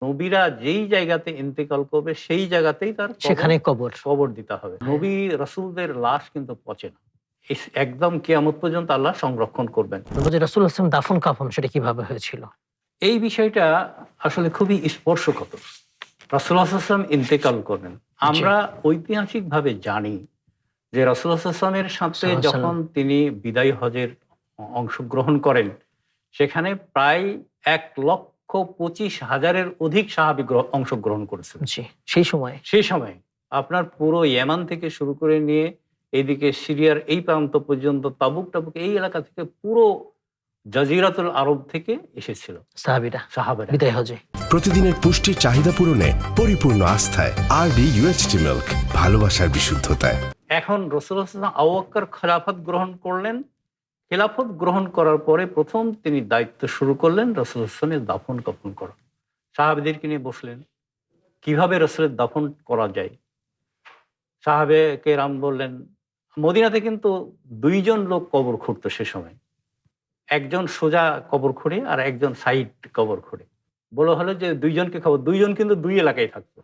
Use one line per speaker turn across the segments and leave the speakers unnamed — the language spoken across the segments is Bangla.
নবীরা যেই জায়গাতে ইন্তেকাল করবে সেই জায়গাতেই তার
সেখানে কবর
কবর দিতে হবে। নবী রাসূলদের লাশ কিন্তু পচে না, একদম কিয়ামত পর্যন্ত আল্লাহ সংরক্ষণ করবেন।
রাসূলুল্লাহ সাল্লাল্লাহু দাফন কাফন সেটা কিভাবে হয়েছিল?
এই বিষয়টা আসলে খুবই স্পর্শকাতর। রাসূলুল্লাহ সাল্লাল্লাহু আলাইহি ওয়াসাল্লাম ইন্তেকাল করলেন, আমরা ঐতিহাসিকভাবে জানি যে রাসূলুল্লাহ সাল্লাল্লাহু আলাইহি ওয়াসাল্লামের সাথে যখন তিনি বিদায়ী হজের অংশগ্রহণ করেন, সেখানে প্রায় ১,২৫,০০০-এর অধিক সাহাবী অংশগ্রহণ করেছেন।
সেই সময়
আপনার পুরো ইয়েমান থেকে শুরু করে নিয়ে এইদিকে সিরিয়ার এই প্রান্ত পর্যন্ত তাবুক এই এলাকা থেকে পুরো জাজিরাতুল আরব থেকে এসেছিল সাহাবারা
বিদায় হজে।
প্রতিদিনের পুষ্টির চাহিদা পূরণে পরিপূর্ণ আস্থায় আরডি UHT মিল্ক, ভালোবাসার বিশুদ্ধতায়।
এখন রাসূলুল্লাহ সাল্লাল্লাহু আলাইহি ওয়াসাল্লাম আবু বকর খেলাফত গ্রহণ করলেন। খেলাফত গ্রহণ করার পরে প্রথম তিনি দায়িত্ব শুরু করলেন রাসূলুল্লাহ সাল্লাল্লাহু আলাইহি ওয়াসাল্লামের দাফন কাফন করা। সাহাবীদেরকে নিয়ে বসলেন, কিভাবে রাসূলের দাফন করা যায়। সাহাবে কেরাম বললেন, মদিনাতে কিন্তু ২ জন লোক কবর খুঁড়তো সে সময়, একজন সোজা কবর খুঁড়ে আর একজন সাইড কবর খুঁড়ে। বলা হলো যে ২ জনকে খবর, ২ জন কিন্তু ২ এলাকায় থাকতো,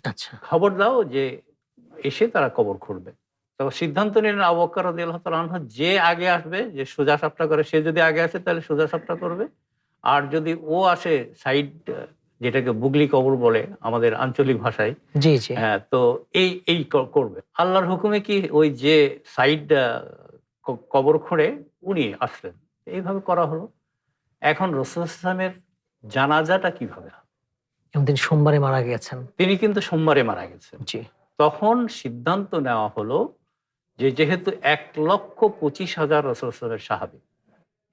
আচ্ছা
খবর দাও যে এসে তারা কবর খুঁড়বে। তো সিদ্ধান্ত নিলেন আবু বকর রাদিয়াল্লাহু তাআলা আনহু, যে আগে আসবে, যে সোজা সাপটা করে, সে যদি আগে আসে তাহলে সোজা সাপটা করবে, আর যদি ও আসে সাইড, যেটাকে বুগলি কবর বলে আমাদের আঞ্চলিক ভাষায়, হ্যাঁ, তো এই করবে। আল্লাহর হুকুমে কি ওই যে সাইড কবর খুঁড়ে উনি আসলেন, এইভাবে করা হলো। এখন রাসূলুল্লাহ সাল্লাল্লাহু আলাইহি ওয়াসাল্লামের জানাজাটা কিভাবে হবে?
তিনি সোমবারে মারা গেছেন।
তিনি কিন্তু সোমবারে মারা গেছেন। তখন সিদ্ধান্ত নেওয়া হলো যে যেহেতু ১,২৫,০০০ রাসূলুল্লাহ সাল্লাল্লাহু আলাইহি ওয়াসাল্লামের সাহাবী,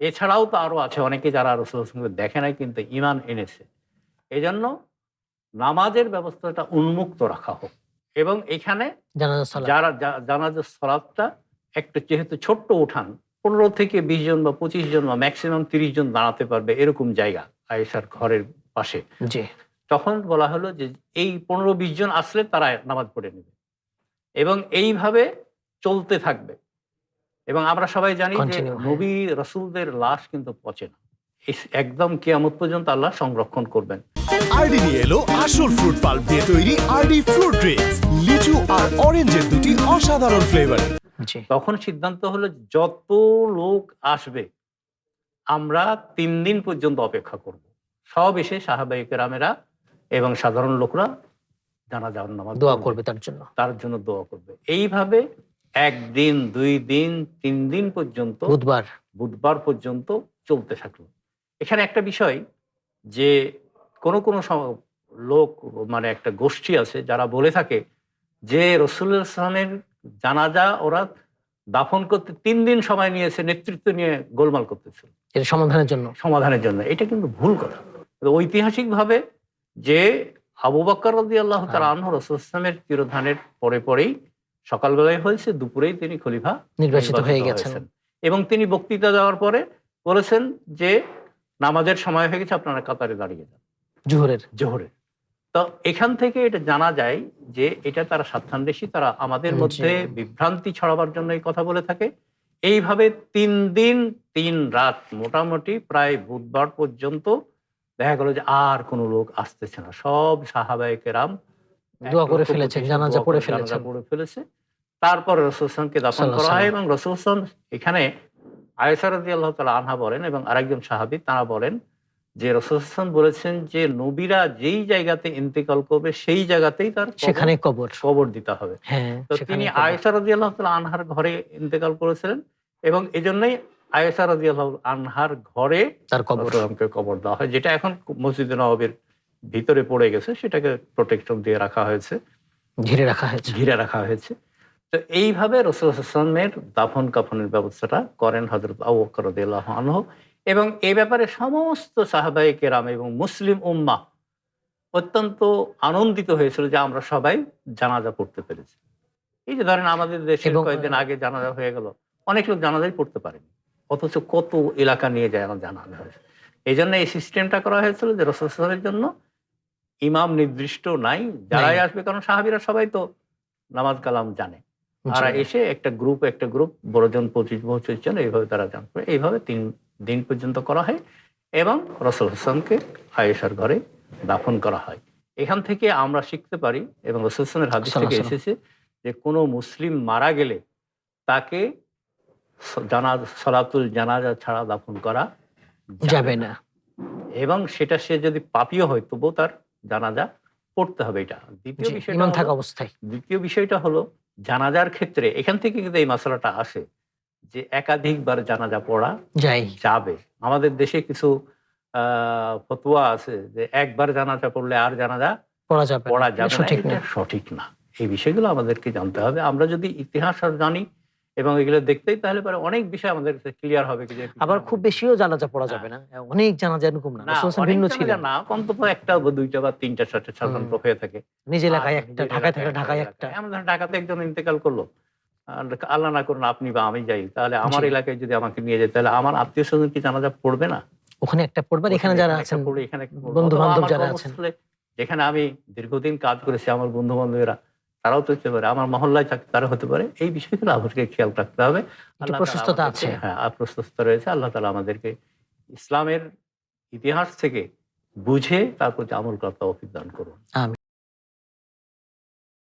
এছাড়াও তো আরো আছে অনেকে যারা রাসূলুল্লাহ সাল্লাল্লাহু আলাইহি ওয়াসাল্লামকে দেখে নাই কিন্তু ঈমান এনেছে, এজন্য নামাজের ব্যবস্থাটা উন্মুক্ত রাখা হোক এবং এখানে যারা জানাজার সালাতটা একটা যেহেতু ছোট্ট উঠান, ১৫ থেকে ২০ জন বা ২৫ জন বা ম্যাক্সিমাম ৩০ জন দাঁড়াতে পারবে এরকম জায়গা আয়েশার ঘরের পাশে। তখন বলা হলো যে এই ১৫-২০ জন আসলে তারা নামাজ পড়ে নেবে এবং এইভাবে চলতে থাকবে। এবং আমরা সবাই জানি যে নবী রাসূলদের লাশ কিন্তু পচে না, একদম কিয়ামত পর্যন্ত আল্লাহ সংরক্ষণ করবেন।
আরডি নিয়ে এলো আসল ফ্রুট পাল্প দিয়ে তৈরি আরডি ফ্রুট ড্রিঙ্কস, লিচু আর অরেঞ্জের দুটি অসাধারণ ফ্লেভার।
তখন সিদ্ধান্ত হলো যত লোক আসবে আমরা ৩ দিন পর্যন্ত অপেক্ষা করব, সব এসে সাহাবায়ে কেরামেরা এবং সাধারণ লোকরা জানাজার নামাজ
দোয়া করবে,
তার জন্য দোয়া করবে। এইভাবে ১ দিন ২ দিন ৩ দিন পর্যন্ত, বুধবার পর্যন্ত চলতে থাকলো। এখানে একটা বিষয় যে কোনো লোক, মানে একটা গোষ্ঠী আছে যারা বলে থাকে যে রাসূলুল্লাহ সাল্লাল্লাহু আলাইহি ওয়াসাল্লামের জানাজা ওরা দাফন করতে ৩ দিন সময় নিয়েছে, নেতৃত্ব নিয়ে গোলমাল করতেছিল
এর সমাধানের জন্য।
এটা কিন্তু ভুল কথা। ঐতিহাসিকভাবে যে আবু বকর রাদিয়াল্লাহু তাআলা আনহু রাসূলুল্লাহ সাল্লাল্লাহু আলাইহি ওয়াসাল্লামের তিরোধানের পরেই সকালবেলায় হয়েছে, দুপুরেই তিনি খলিফা
নির্বাচিত হয়ে গেছেন
এবং তিনি বক্তৃতা দেওয়ার পরে বলেছেন যে নামাজের সময় হয়ে গেছে, আপনারা কাতারে দাঁড়িয়ে যান জোহরের। তো এখান থেকে এটা জানা যায় যে এটা তারা স্বার্থান্বেষী, তারা আমাদের মধ্যে বিভ্রান্তি ছড়াবার জন্য এই কথা বলে থাকে। এইভাবে ৩ দিন ৩ রাত মোটামুটি প্রায় বুধবার পর্যন্ত দেখা গেল যে আর কোনো লোক আসতেছে না, সব সাহাবায়ে কেরাম
দোয়া করে ফেলেছে, জানাজা পড়ে
ফেলেছে। তারপর রাসূলুল্লাহ সাল্লাল্লাহু আলাইহি ওয়াসাল্লামকে দাফন করা হয় এবং রাসূলুল্লাহ সাল্লাল্লাহু আলাইহি ওয়াসাল্লাম, এখানে আয়েশা রাদিয়াল্লাহু তাআলা আনহা বলেন এবং আরেকজন সাহাবী তারা বলেন যে রাসূলুল্লাহ সাল্লাল্লাহু আলাইহি ওয়াসাল্লাম বলেছেন যে নবীরা যেই জায়গাতে ইন্তেকাল করবে সেই জায়গাতেই তার
সেখানে
কবর দিতে হবে।
তো
তিনি আয়েশা রাদিয়াল্লাহু তাআলা আনহার ঘরে ইন্তেকাল করেছিলেন এবং এজন্যই আয়েশা রাদিয়াল্লাহু আনহার ঘরে তার কবর দেওয়া হয়, যেটা এখন মসজিদে নববীর ভিতরে পড়ে গেছে, সেটাকে প্রোটেকশন দিয়ে রাখা হয়েছে, ঘিরে রাখা হয়েছে। তো এইভাবে রাসূলুল্লাহ সাল্লাল্লাহু আলাইহি ওয়াসাল্লামের দাফন কাফনের ব্যবস্থাটা করেন হযরত আবু বকর রাদিয়াল্লাহু আনহু এবং এই ব্যাপারে সমস্ত সাহাবায়ে কেরাম এবং মুসলিম উম্মাহ অত্যন্ত আনন্দিত হয়েছিল যে আমরা সবাই জানাজা পড়তে পেরেছি। এই যে ধরেন আমাদের দেশে কয়েকদিন আগে জানাজা হয়ে গেল, অনেক লোক জানাজাই পড়তে পারেনি, অথচ কত এলাকা নিয়ে যায় জানাজা হয়েছে। এই জন্য এই সিস্টেমটা করা হয়েছিল যে রাসূলুল্লাহ সাল্লাল্লাহু আলাইহি ওয়াসাল্লামের জন্য ইমাম নির্দিষ্ট নাই, যারাই আসবে, কারণ সাহাবীরা সবাই তো নামাজ কালাম জানে, তারা এসে একটা গ্রুপ ১২ জন ২৫ জন এইভাবে তারা জানবে। এইভাবে ৩ দিন পর্যন্ত করা হয় এবং রাসূলুল্লাহ সাল্লাল্লাহু আলাইহি ওয়াসাল্লামকে আয়েশার ঘরে দাফন করা হয়। এখান থেকে আমরা শিখতে পারি এবং রাসূল সাল্লাল্লাহু আলাইহি ওয়াসাল্লামের হাদিস থেকে
সাল্লাল্লাহু
এসেছে যে কোনো মুসলিম মারা গেলে তাকে সালাতুল জানাজা ছাড়া দাফন করা
যাবে না।
এবং সেটা সে যদি পাপীও হয় তবুও তার জানাজা পড়তে হবে। এটা দ্বিতীয়
জি,
বিষয়টা
ইমান
হলো-
থাকা অবস্থায়।
দ্বিতীয় বিষয়টা হলো জানাজার ক্ষেত্রে এখান থেকে কিন্তু এই মশলাটা আসে যে একাধিকবার জানাজা পড়া
যাই
যাবে। আমাদের দেশে কিছু ফতোয়া আছে যে একবার জানাজা পড়লে আর জানাজা
পড়া যাবে না।
পড়া
এটা
যাবে না,
সঠিক না।
এটা সঠিক না। এই বিষয়গুলো আমাদেরকে জানতে হবে। আমরা যদি ইতিহাস আর জানি এবং এগুলো দেখতেই তাহলে পরে অনেক বিষয় আমাদের ক্লিয়ার হবে যে
আবার খুব বেশিও জানাজা পড়া যাবে না, অনেক জানাজা এরকম না।
না,
রাসূল সাল্লাল্লাহু
অনেক
ভিন্ন
জানাজা
ছিলেন।
না, অন্তত একটা বা দুইটা বা তিনটা চারটা সাধারণত হয়ে থাকে।
নিজ এলাকায়
আর
একটা,
নিজের
ঢাকায় থাকলে
এলাকায়
ঢাকায়
একটা
একটা।
এলাকায়। এমন ঢাকাতে একজন ইন্তেকাল করলো, আর আল্লাহ না করুন আপনি বা আমি যাই, তাহলে আমার
জি।
এলাকায় যদি আমাকে নিয়ে যায় তাহলে আমার আত্মীয় স্বজন কি জানাজা পড়বে না?
ওখানে একটা পড়বার, এখানে যারা
একটা
আছেন
পড়ে, এখানে একটা পড়বে।
বন্ধু
অথবা
বান্ধব
আমার
যারা আছেন,
কর্মস্থলে যেখানে আমি দীর্ঘদিন কাজ করেছি, আমার বন্ধু বান্ধবেরা তারাও তো হতে পারে, আমার মহল্লায় থাকে তারা হতে পারে। এই বিষয়গুলো আমাদেরকে খেয়াল রাখতে হবে।
একটু
আল্লাহ
প্রশস্ততা
তাআলা
আছে।
আমাদেরকে- হ্যাঁ, প্রশস্ততা রয়েছে। আল্লাহ তাআলা আমাদেরকে ইসলামের ইতিহাস থেকে বুঝে তার প্রতি আমল করতে তৌফিক দান করুন।
আমিন।